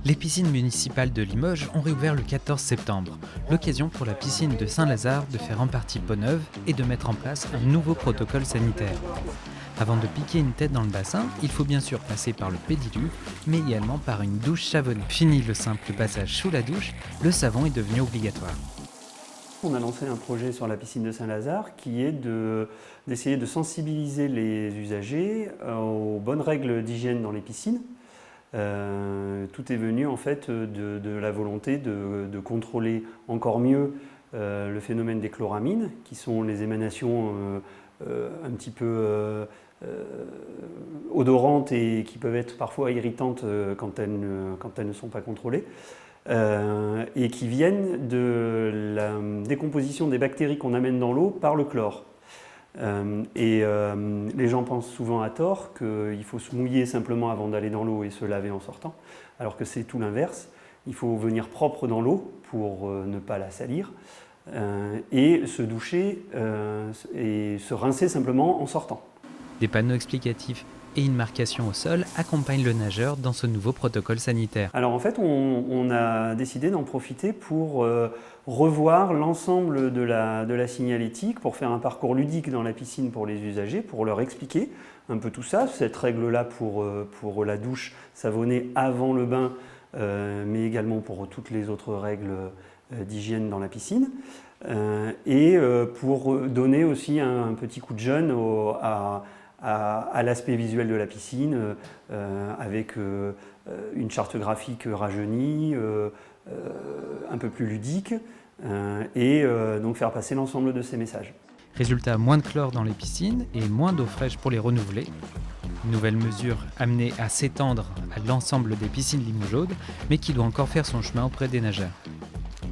Les piscines municipales de Limoges ont réouvert le 14 septembre, l'occasion pour la piscine de Saint-Lazare de faire en partie peau neuve et de mettre en place un nouveau protocole sanitaire. Avant de piquer une tête dans le bassin, il faut bien sûr passer par le pédiluve, mais également par une douche savonnée. Fini le simple passage sous la douche, le savon est devenu obligatoire. On a lancé un projet sur la piscine de Saint-Lazare qui est d'essayer de sensibiliser les usagers aux bonnes règles d'hygiène dans les piscines. Tout est venu en fait de la volonté de contrôler encore mieux le phénomène des chloramines, qui sont les émanations un petit peu odorantes et qui peuvent être parfois irritantes quand elles ne sont pas contrôlées. Et qui viennent de la décomposition des bactéries qu'on amène dans l'eau par le chlore. Les gens pensent souvent à tort qu'il faut se mouiller simplement avant d'aller dans l'eau et se laver en sortant, alors que c'est tout l'inverse. Il faut venir propre dans l'eau pour ne pas la salir et se doucher et se rincer simplement en sortant. Des panneaux explicatifs et une marcation au sol accompagnent le nageur dans ce nouveau protocole sanitaire. Alors en fait, on a décidé d'en profiter pour revoir l'ensemble de la signalétique, pour faire un parcours ludique dans la piscine pour les usagers, pour leur expliquer un peu tout ça, cette règle-là pour la douche savonnée avant le bain, mais également pour toutes les autres règles d'hygiène dans la piscine, et pour donner aussi un petit coup de jeune à l'aspect visuel de la piscine, avec une charte graphique rajeunie, un peu plus ludique, et donc faire passer l'ensemble de ces messages. Résultat, moins de chlore dans les piscines et moins d'eau fraîche pour les renouveler. Une nouvelle mesure amenée à s'étendre à l'ensemble des piscines limougeaudes, mais qui doit encore faire son chemin auprès des nageurs.